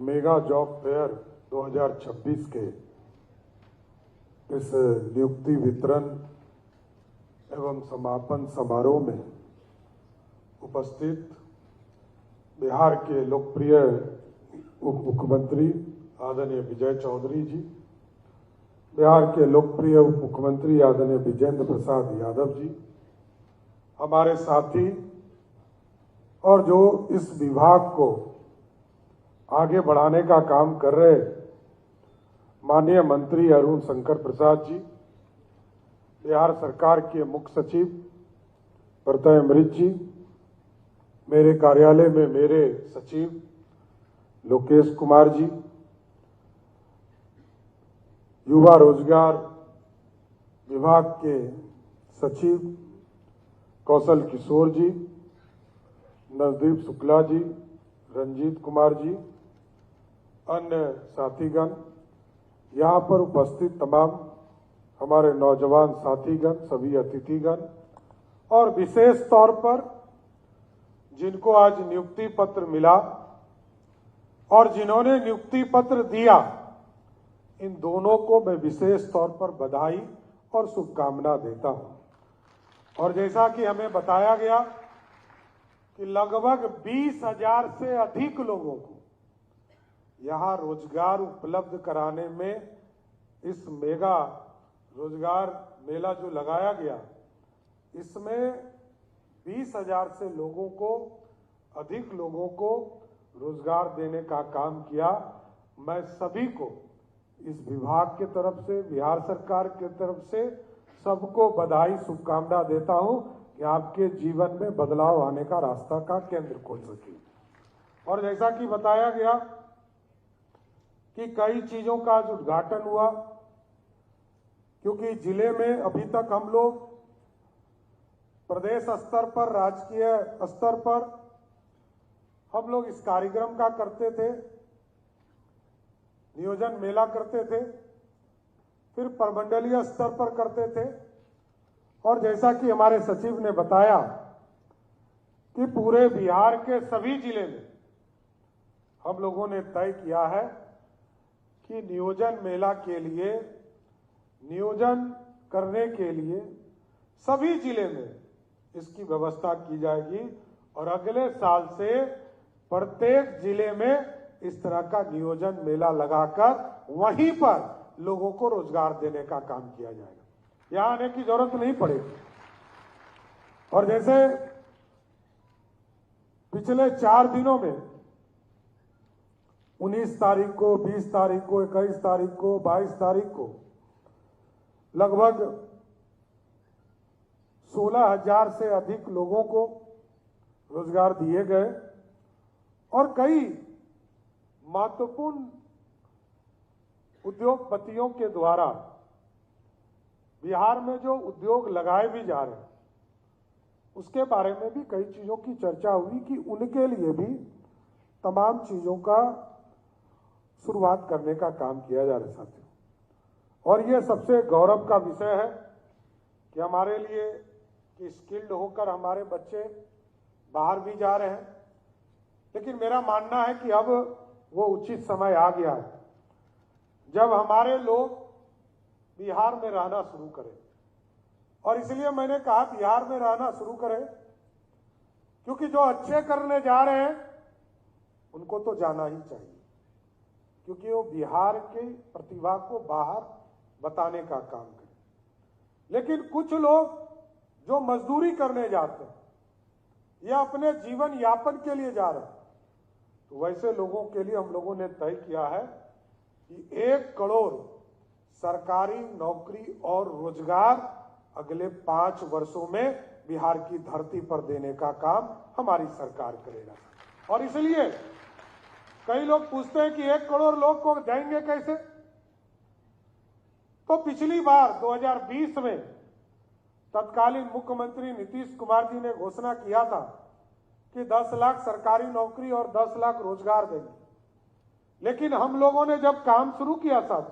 Mega job fair 2026 के इस नियुक्ति वितरण एवं समापन समारोह में उपस्थित बिहार के लोकप्रिय उप मुख्यमंत्री आदरणीय विजय चौधरी जी, बिहार के लोकप्रिय उप मुख्यमंत्री आदरणीय विजेंद्र प्रसाद यादव जी, हमारे साथी और जो इस विभाग को आगे बढ़ाने का काम कर रहे माननीय मंत्री अरुण शंकर प्रसाद जी, बिहार सरकार के मुख्य सचिव प्रत्यय अमृत जी, मेरे कार्यालय में मेरे सचिव लोकेश कुमार जी, युवा रोजगार विभाग के सचिव कौशल किशोर जी, नवदीप शुक्ला जी, रंजीत कुमार जी, अन्य साथीगण, यहाँ पर उपस्थित तमाम हमारे नौजवान साथीगण, सभी अतिथिगण और विशेष तौर पर जिनको आज नियुक्ति पत्र मिला और जिन्होंने नियुक्ति पत्र दिया, इन दोनों को मैं विशेष तौर पर बधाई और शुभकामना देता हूं। और जैसा कि हमें बताया गया कि लगभग 20,000 से अधिक लोगों को यहां रोजगार उपलब्ध कराने में इस मेगा रोजगार मेला जो लगाया गया, इसमें 20,000 से लोगों को अधिक लोगों को रोजगार देने का काम किया। मैं सभी को इस विभाग के तरफ से, बिहार सरकार के तरफ से सबको बधाई शुभकामना देता हूं कि आपके जीवन में बदलाव आने का रास्ता का केंद्र खोल सके। और जैसा कि बताया गया कि कई चीजों का आज उद्घाटन हुआ, क्योंकि जिले में अभी तक हम लोग प्रदेश स्तर पर, राजकीय स्तर पर हम लोग इस कार्यक्रम का करते थे, नियोजन मेला करते थे, फिर प्रमंडलीय स्तर पर करते थे। और जैसा कि हमारे सचिव ने बताया कि पूरे बिहार के सभी जिले में हम लोगों ने तय किया है कि नियोजन मेला के लिए, नियोजन करने के लिए सभी जिले में इसकी व्यवस्था की जाएगी और अगले साल से प्रत्येक जिले में इस तरह का नियोजन मेला लगाकर वहीं पर लोगों को रोजगार देने का काम किया जाएगा। यहां आने की जरूरत नहीं पड़ेगी। और जैसे पिछले 4 दिनों में 19 तारीख को, 20 तारीख को, 21 तारीख को, 22 तारीख को लगभग 16,000 से अधिक लोगों को रोजगार दिए गए और कई महत्वपूर्ण उद्योगपतियों के द्वारा बिहार में जो उद्योग लगाए भी जा रहे हैं, उसके बारे में भी कई चीजों की चर्चा हुई कि उनके लिए भी तमाम चीजों का शुरुआत करने का काम किया जा रहा है साथियों। और ये सबसे गौरव का विषय है कि हमारे लिए कि स्किल्ड होकर हमारे बच्चे बाहर भी जा रहे हैं। लेकिन मेरा मानना है कि अब वो उचित समय आ गया है जब हमारे लोग बिहार में रहना शुरू करें। और इसलिए मैंने कहा बिहार में रहना शुरू करें, क्योंकि जो अच्छे करने जा रहे हैं उनको तो जाना ही चाहिए, क्योंकि वो बिहार की प्रतिभा को बाहर बताने का काम करें। लेकिन कुछ लोग जो मजदूरी करने जाते हैं या अपने जीवन यापन के लिए जा रहे हैं, तो वैसे लोगों के लिए हम लोगों ने तय किया है कि 1 करोड़ सरकारी नौकरी और रोजगार अगले 5 वर्षों में बिहार की धरती पर देने का काम हमारी सरकार करेगा। और इसलिए कई लोग पूछते हैं कि 1 करोड़ लोग को देंगे कैसे। तो पिछली बार 2020 में तत्कालीन मुख्यमंत्री नीतीश कुमार जी ने घोषणा किया था कि 10 लाख सरकारी नौकरी और 10 लाख रोजगार देंगे। लेकिन हम लोगों ने जब काम शुरू किया साथ,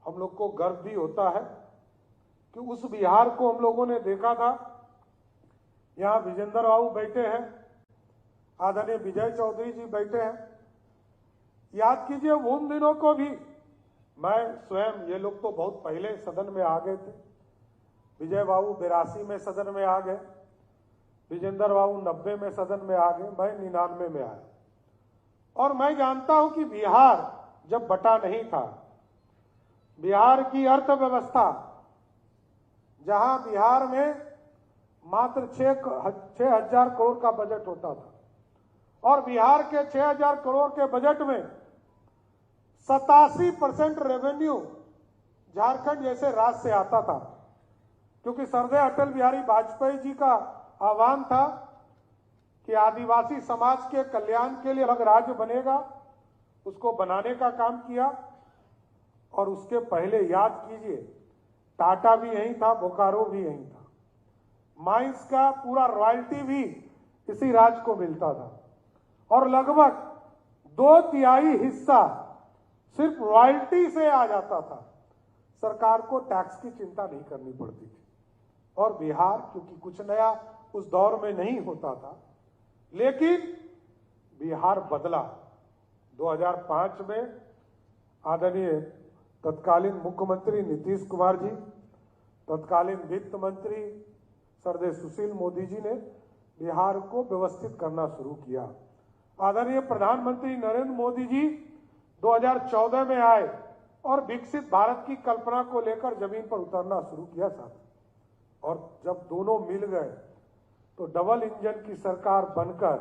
हम लोग को गर्व भी होता है कि उस बिहार को हम लोगों ने देखा था। यहाँ विजेंद्र बाबू बैठे हैं, आदरणीय विजय चौधरी जी बैठे हैं, याद कीजिए उन दिनों को भी मैं स्वयं, ये लोग तो बहुत पहले सदन में आ गए थे, विजय बाबू 82 में सदन में आ गए, विजेंद्र बाबू 90 में सदन में आ गए, मैं 99 में आया। और मैं जानता हूं कि बिहार जब बटा नहीं था, बिहार की अर्थव्यवस्था, जहां बिहार में मात्र 6,000 करोड़ का बजट होता था और बिहार के 6,000 करोड़ के बजट में 87% रेवेन्यू झारखंड जैसे राज्य से आता था, क्योंकि सरदेय अटल बिहारी वाजपेयी जी का आह्वान था कि आदिवासी समाज के कल्याण के लिए अलग राज्य बनेगा, उसको बनाने का काम किया। और उसके पहले याद कीजिए टाटा भी यहीं था, बोकारो भी यहीं था, माइंस का पूरा रॉयल्टी भी इसी राज्य को मिलता था और लगभग 2/3 हिस्सा सिर्फ रॉयल्टी से आ जाता था। सरकार को टैक्स की चिंता नहीं करनी पड़ती थी। और बिहार क्योंकि कुछ नया उस दौर में नहीं होता था, लेकिन बिहार बदला। 2005 में आदरणीय तत्कालीन मुख्यमंत्री नीतीश कुमार जी, तत्कालीन वित्त मंत्री सरदेय सुशील मोदी जी ने बिहार को व्यवस्थित करना शुरू किया। आदरणीय प्रधानमंत्री नरेंद्र मोदी जी 2014 में आए और विकसित भारत की कल्पना को लेकर जमीन पर उतरना शुरू किया साथ। और जब दोनों मिल गए तो डबल इंजन की सरकार बनकर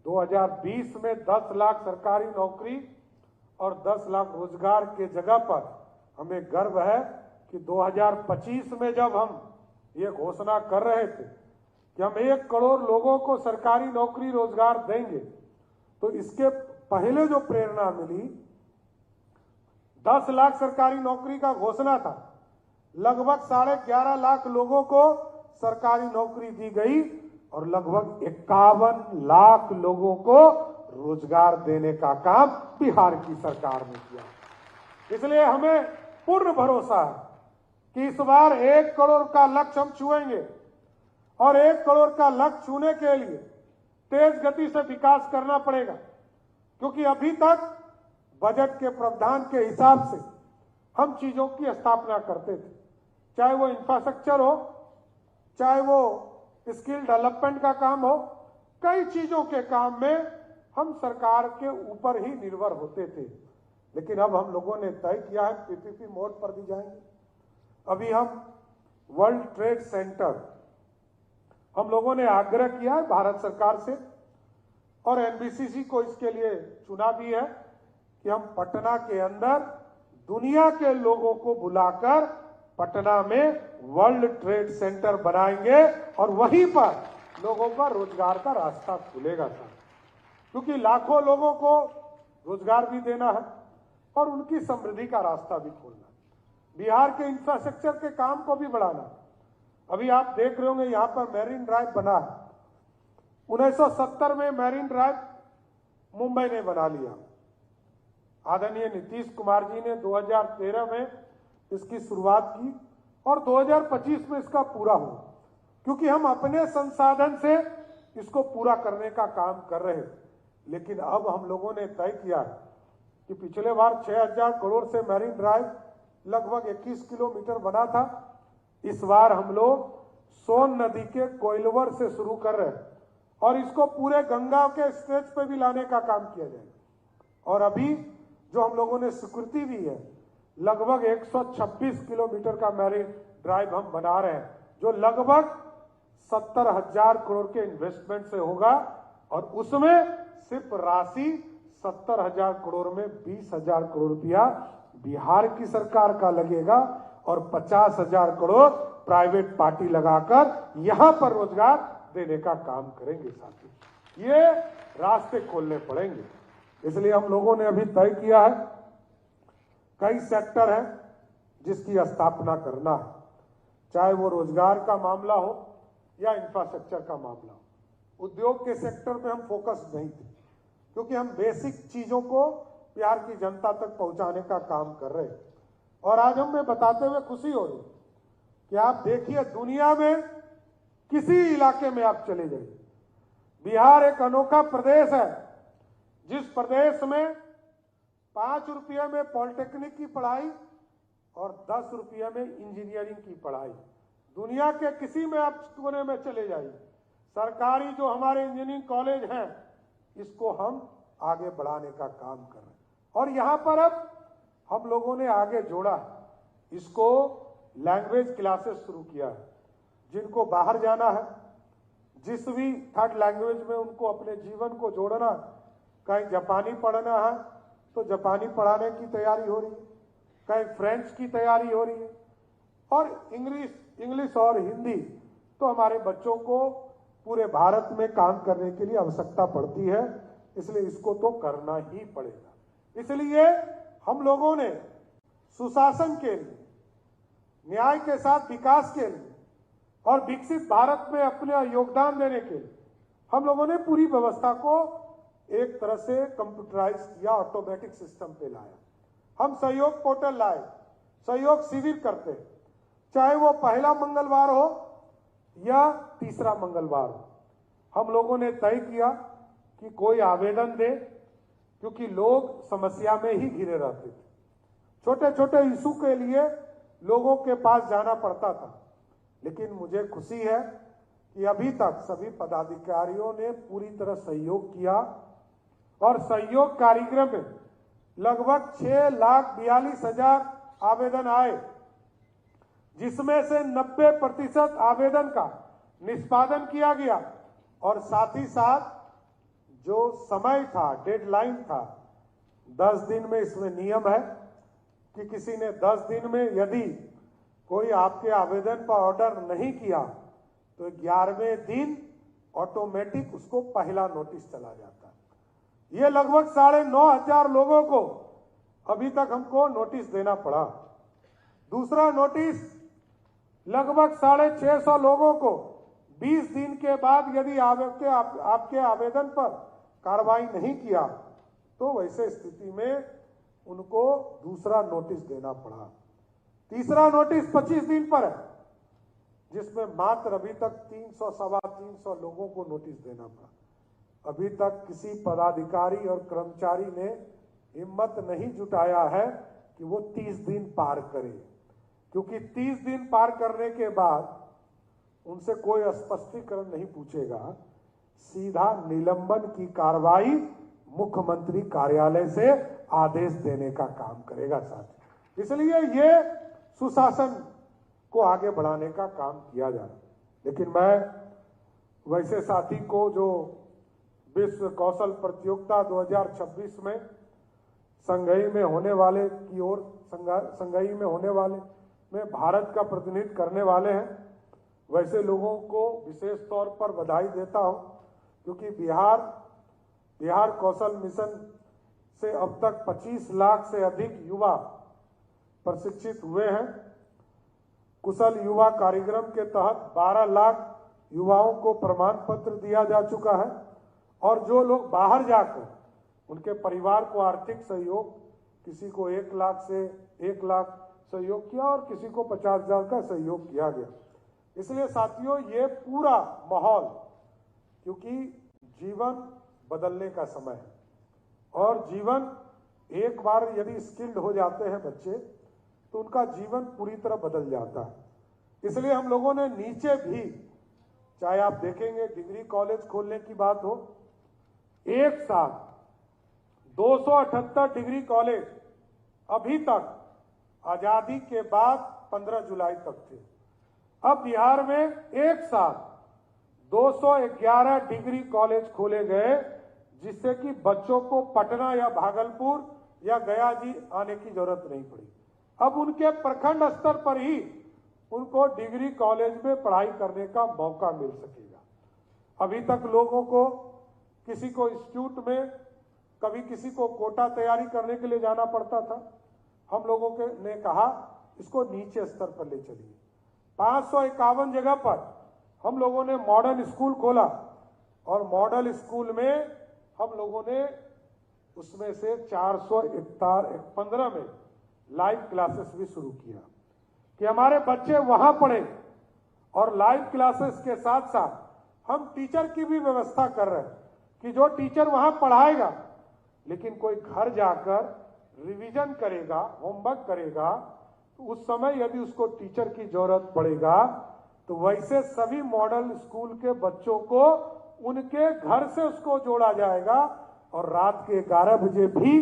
2020 में 10 लाख सरकारी नौकरी और 10 लाख रोजगार के जगह पर हमें गर्व है कि 2025 में जब हम ये घोषणा कर रहे थे कि हम 1 करोड़ लोगों को सरकारी नौकरी रोजगार देंगे, तो इसके पहले जो प्रेरणा मिली, 10 लाख सरकारी नौकरी का घोषणा था, लगभग 11.5 लाख लोगों को सरकारी नौकरी दी गई और लगभग 51 लाख लोगों को रोजगार देने का काम बिहार की सरकार ने किया। इसलिए हमें पूर्ण भरोसा है कि इस बार 1 करोड़ का लक्ष्य हम छुएंगे और 1 करोड़ का लक्ष्य छूने के लिए तेज गति से विकास करना पड़ेगा, क्योंकि अभी तक बजट के प्रावधान के हिसाब से हम चीजों की स्थापना करते थे, चाहे वो इंफ्रास्ट्रक्चर हो, चाहे वो स्किल डेवलपमेंट का काम हो, कई चीजों के काम में हम सरकार के ऊपर ही निर्भर होते थे। लेकिन अब हम लोगों ने तय किया है पीपीपी मोड पर भी जाएंगे। अभी हम वर्ल्ड ट्रेड सेंटर, हम लोगों ने आग्रह किया है भारत सरकार से और एनबीसीसी को इसके लिए चुना भी है कि हम पटना के अंदर दुनिया के लोगों को बुलाकर पटना में वर्ल्ड ट्रेड सेंटर बनाएंगे और वहीं पर लोगों का रोजगार का रास्ता खुलेगा सर, क्योंकि लाखों लोगों को रोजगार भी देना है और उनकी समृद्धि का रास्ता भी खोलना है। बिहार के इंफ्रास्ट्रक्चर के काम को भी बढ़ाना। अभी आप देख रहे होंगे यहां पर मैरीन ड्राइव बना है, 1970 में मैरीन ड्राइव मुंबई ने बना लिया। आदरणीय नीतीश कुमार जी ने 2013 में इसकी शुरुआत की और 2025 में इसका पूरा हुआ, क्योंकि हम अपने संसाधन से इसको पूरा करने का काम कर रहे हैं। लेकिन अब हम लोगों ने तय किया कि पिछले बार 6,000 करोड़ से मैरीन ड्राइव लगभग 21 किलोमीटर बना था, इस बार हम लोग सोन नदी के कोइलवर से शुरू कर रहे हैं और इसको पूरे गंगा के स्ट्रेच पे भी लाने का काम किया जाएगा। और अभी जो हम लोगों ने स्वीकृति दी है, लगभग 126 किलोमीटर का मैरीन ड्राइव हम बना रहे हैं, जो लगभग 70,000 करोड़ के इन्वेस्टमेंट से होगा और उसमें सिर्फ राशि 70,000 करोड़ में 20,000 करोड़ रुपया बिहार की सरकार का लगेगा और 50,000 करोड़ प्राइवेट पार्टी लगाकर यहां पर रोजगार देने का काम करेंगे साथी। ये रास्ते खोलने पड़ेंगे। इसलिए हम लोगों ने अभी तय किया है, कई सेक्टर है जिसकी स्थापना करना है, चाहे वो रोजगार का मामला हो या इंफ्रास्ट्रक्चर का मामला हो। उद्योग के सेक्टर में हम फोकस नहीं थे, क्योंकि हम बेसिक चीजों को बिहार की जनता तक पहुंचाने का काम कर रहे हैं। और आज हमें बताते हुए खुशी हो रही कि आप देखिए, दुनिया में किसी इलाके में आप चले जाइए, बिहार एक अनोखा प्रदेश है जिस प्रदेश में 5 रुपये में पॉलिटेक्निक की पढ़ाई और 10 रुपये में इंजीनियरिंग की पढ़ाई। दुनिया के किसी में आप कोने में चले जाइए, सरकारी जो हमारे इंजीनियरिंग कॉलेज हैं इसको हम आगे बढ़ाने का काम कर रहे हैं। और यहाँ पर अब हम लोगों ने आगे जोड़ा है, इसको लैंग्वेज क्लासेस शुरू किया है। जिनको बाहर जाना है, जिस भी थर्ड लैंग्वेज में उनको अपने जीवन को जोड़ना, कहीं जापानी पढ़ना है तो जापानी पढ़ाने की तैयारी हो रही है, कहीं फ्रेंच की तैयारी हो रही है, और इंग्लिश और हिंदी तो हमारे बच्चों को पूरे भारत में काम करने के लिए आवश्यकता पड़ती है, इसलिए इसको तो करना ही पड़ेगा। इसलिए हम लोगों ने सुशासन के लिए, न्याय के साथ विकास के लिए और विकसित भारत में अपना योगदान देने के लिए हम लोगों ने पूरी व्यवस्था को एक तरह से कंप्यूटराइज किया, ऑटोमेटिक सिस्टम पे लाया। हम सहयोग पोर्टल लाए, सहयोग शिविर करते हैं, चाहे वो पहला मंगलवार हो या तीसरा मंगलवार हो। हम लोगों ने तय किया कि कोई आवेदन दे, क्योंकि लोग समस्या में ही घिरे रहते थे। छोटे छोटे इशू के लिए लोगों के पास जाना पड़ता था, लेकिन मुझे खुशी है कि अभी तक सभी पदाधिकारियों ने पूरी तरह सहयोग किया और सहयोग कार्यक्रम में लगभग 6,42,000 आवेदन आए, जिसमें से 90% आवेदन का निष्पादन किया गया। और साथ ही साथ जो समय था, डेडलाइन था, 10 दिन में इसमें नियम है कि किसी ने 10 दिन में यदि कोई आपके आवेदन पर ऑर्डर नहीं किया तो 11वें दिन ऑटोमेटिक उसको पहला नोटिस चला जाता है। ये लगभग 9,500 लोगों को अभी तक हमको नोटिस देना पड़ा। दूसरा नोटिस लगभग 650 लोगों को 20 दिन के बाद यदि आपके आवेदन पर कार्रवाई नहीं किया तो वैसे स्थिति में उनको दूसरा नोटिस देना पड़ा। तीसरा नोटिस 25 दिन पर है, जिसमें मात्र अभी तक 300-325 लोगों को नोटिस देना पड़ा। अभी तक किसी पदाधिकारी और कर्मचारी ने हिम्मत नहीं जुटाया है कि वो 30 दिन पार करे, क्योंकि 30 दिन पार करने के बाद उनसे कोई स्पष्टीकरण नहीं पूछेगा, सीधा निलंबन की कार्रवाई मुख्यमंत्री कार्यालय से आदेश देने का काम करेगा साथ। इसलिए ये सुशासन को आगे बढ़ाने का काम किया जा रहा है। लेकिन मैं वैसे साथी को जो विश्व कौशल प्रतियोगिता 2026 में संघई में होने वाले की ओर संघई में होने वाले में भारत का प्रतिनिधित्व करने वाले हैं, वैसे लोगों को विशेष तौर पर बधाई देता हूं, क्योंकि बिहार कौशल मिशन से अब तक 25 लाख से अधिक युवा प्रशिक्षित हुए हैं। कुशल युवा कार्यक्रम के तहत 12 लाख युवाओं को प्रमाण पत्र दिया जा चुका है, और जो लोग बाहर जाकर उनके परिवार को आर्थिक सहयोग, किसी को 1 लाख से 1 लाख सहयोग किया और किसी को 50,000 का सहयोग किया गया। इसलिए साथियों, ये पूरा माहौल, क्योंकि जीवन बदलने का समय है और जीवन एक बार यदि स्किल्ड हो जाते हैं बच्चे तो उनका जीवन पूरी तरह बदल जाता है। इसलिए हम लोगों ने नीचे भी, चाहे आप देखेंगे डिग्री कॉलेज खोलने की बात हो, एक साथ 278 डिग्री कॉलेज अभी तक आजादी के बाद 15 जुलाई तक थे। अब बिहार में एक साथ 211 डिग्री कॉलेज खोले गए, जिससे कि बच्चों को पटना या भागलपुर या गया जी आने की जरूरत नहीं पड़ी। अब उनके प्रखंड स्तर पर ही उनको डिग्री कॉलेज में पढ़ाई करने का मौका मिल सकेगा। अभी तक लोगों को किसी को इंस्टीट्यूट में, कभी किसी को कोटा तैयारी करने के लिए जाना पड़ता था। हम लोगों के ने कहा इसको नीचे स्तर पर ले चलिए। 551 जगह पर हम लोगों ने मॉडल स्कूल खोला, और मॉडल स्कूल में हम लोगों ने उसमें से 415 में लाइव क्लासेस भी शुरू किया कि हमारे बच्चे वहां पढ़े, और लाइव क्लासेस के साथ साथ हम टीचर की भी व्यवस्था कर रहे हैं कि जो टीचर वहां पढ़ाएगा, लेकिन कोई घर जाकर रिवीजन करेगा, होमवर्क करेगा, तो उस समय यदि उसको टीचर की जरूरत पड़ेगा तो वैसे सभी मॉडल स्कूल के बच्चों को उनके घर से उसको जोड़ा जाएगा और रात के 11 बजे भी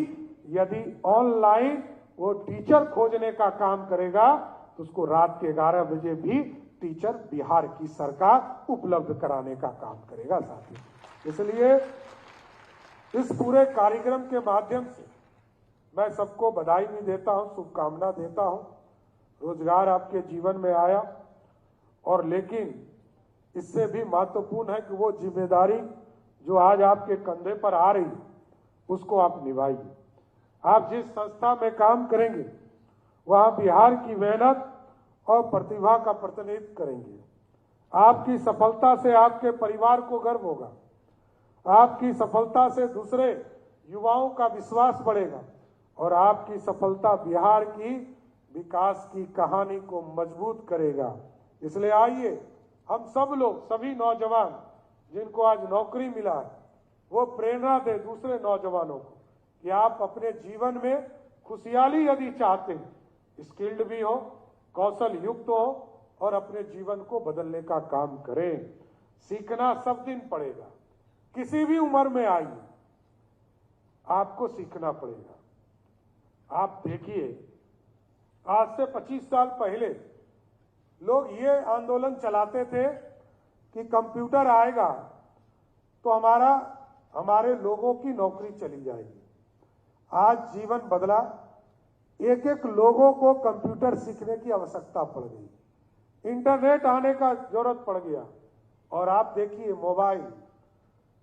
यदि ऑनलाइन वो टीचर खोजने का काम करेगा तो उसको रात के 11 बजे भी टीचर बिहार की सरकार उपलब्ध कराने का काम करेगा साथियों। इसलिए इस पूरे कार्यक्रम के माध्यम से मैं सबको बधाई भी देता हूं, शुभकामना देता हूं। रोजगार आपके जीवन में आया और लेकिन इससे भी महत्वपूर्ण है कि वो जिम्मेदारी जो आज आपके कंधे पर आ रही उसको आप निभाइए। आप जिस संस्था में काम करेंगे वहां बिहार की मेहनत और प्रतिभा का प्रतिनिधित्व करेंगे। आपकी सफलता से आपके परिवार को गर्व होगा, आपकी सफलता से दूसरे युवाओं का विश्वास बढ़ेगा और आपकी सफलता बिहार की विकास की कहानी को मजबूत करेगा। इसलिए आइए हम सब लोग, सभी नौजवान जिनको आज नौकरी मिला है, वो प्रेरणा दे दूसरे नौजवानों को कि आप अपने जीवन में खुशहाली यदि चाहते हैं, स्किल्ड भी हो, कौशल युक्त हो और अपने जीवन को बदलने का काम करें। सीखना सब दिन पड़ेगा, किसी भी उम्र में आइए आपको सीखना पड़ेगा। आप देखिए आज से 25 साल पहले लोग ये आंदोलन चलाते थे कि कंप्यूटर आएगा तो हमारे लोगों की नौकरी चली जाएगी। आज जीवन बदला, एक एक लोगों को कंप्यूटर सीखने की आवश्यकता पड़ गई, इंटरनेट आने का जरूरत पड़ गया। और आप देखिए मोबाइल,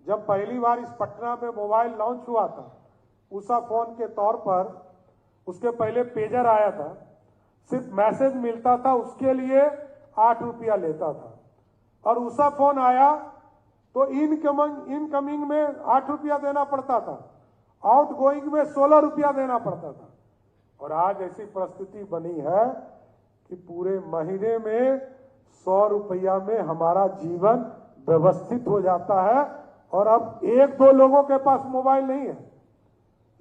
जब पहली बार इस पटना में मोबाइल लॉन्च हुआ था, उषा फोन के तौर पर, उसके पहले पेजर आया था, सिर्फ मैसेज मिलता था, उसके लिए 8 रुपया लेता था। और उषा फोन आया तो इनकमिंग में 8 रुपया देना पड़ता था, आउट गोइंग में 16 रुपया देना पड़ता था। और आज ऐसी परिस्थिति बनी है कि पूरे महीने में 100 रुपया में हमारा जीवन व्यवस्थित हो जाता है। और अब 1-2 लोगों के पास मोबाइल नहीं है,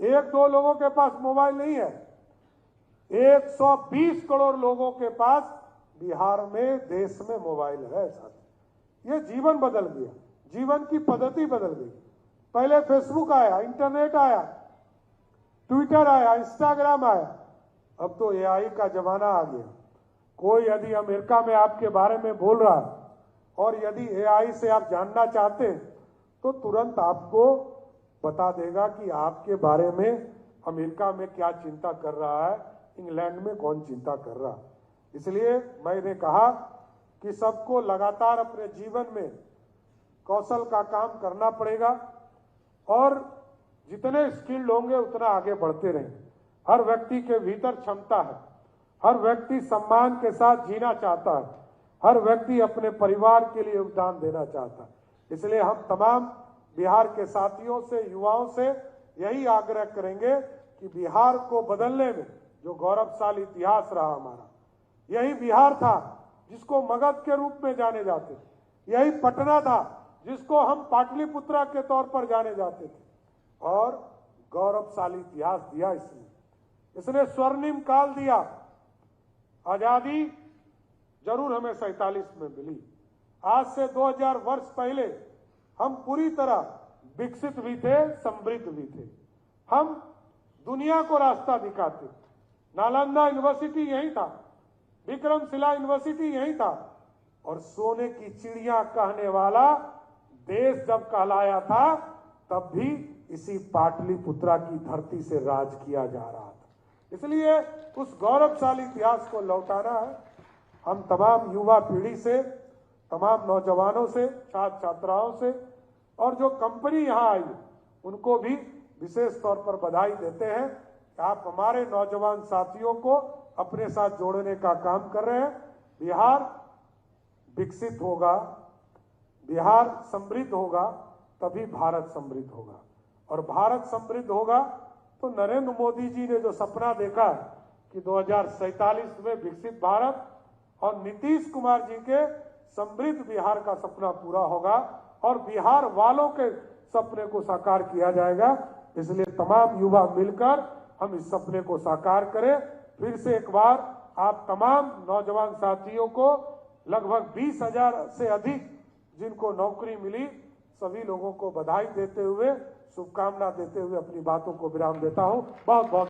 1-2 लोगों के पास मोबाइल नहीं है, 120 करोड़ लोगों के पास बिहार में, देश में मोबाइल है। साथ ये जीवन बदल गया, जीवन की पद्धति बदल गई। पहले फेसबुक आया, इंटरनेट आया, ट्विटर आया, इंस्टाग्राम आया, अब तो एआई का जमाना आ गया। कोई यदि अमेरिका में आपके बारे में बोल रहा है और यदि एआई से आप जानना चाहते हैं तो तुरंत आपको बता देगा कि आपके बारे में अमेरिका में क्या चिंता कर रहा है, इंग्लैंड में कौन चिंता कर रहा है। इसलिए मैंने कहा कि सबको लगातार अपने जीवन में कौशल का काम करना पड़ेगा और जितने स्किल्ड होंगे उतना आगे बढ़ते रहेंगे। हर व्यक्ति के भीतर क्षमता है, हर व्यक्ति सम्मान के साथ जीना चाहता है, हर व्यक्ति अपने परिवार के लिए योगदान देना चाहता है। इसलिए हम तमाम बिहार के साथियों से, युवाओं से यही आग्रह करेंगे कि बिहार को बदलने में जो गौरवशाली इतिहास रहा हमारा, यही बिहार था जिसको मगध के रूप में जाने जाते थे, यही पटना था जिसको हम पाटलिपुत्रा के तौर पर जाने जाते थे। और गौरवशाली इतिहास दिया इसने स्वर्णिम काल दिया। आजादी जरूर हमें 47 में मिली, आज से 2000 वर्ष पहले हम पूरी तरह विकसित भी थे, समृद्ध भी थे। हम दुनिया को रास्ता दिखाते। नालंदा यूनिवर्सिटी यही था, विक्रमशिला यूनिवर्सिटी यही था। और सोने की चिड़िया कहने वाला देश जब कहलाया था तब भी इसी पाटलिपुत्रा की धरती से राज किया जा रहा था। इसलिए उस गौरवशाली इतिहास को लौटाना है। हम तमाम युवा पीढ़ी से, तमाम नौजवानों से, छात्र छात्राओं से और जो कंपनी यहाँ आई उनको भी विशेष तौर पर बधाई देते हैं कि आप हमारे नौजवान साथियों को अपने साथ जोड़ने का काम कर रहे हैं। बिहार विकसित होगा, बिहार समृद्ध होगा, तभी भारत समृद्ध होगा। और भारत समृद्ध होगा तो नरेंद्र मोदी जी ने जो सपना देखा कि 2047 में विकसित भारत और नीतीश कुमार जी के समृद्ध बिहार का सपना पूरा होगा और बिहार वालों के सपने को साकार किया जाएगा। इसलिए तमाम युवा मिलकर हम इस सपने को साकार करें। फिर से एक बार आप तमाम नौजवान साथियों को, लगभग 20,000 से अधिक जिनको नौकरी मिली, सभी लोगों को बधाई देते हुए, शुभकामना देते हुए अपनी बातों को विराम देता हूं। बहुत बहुत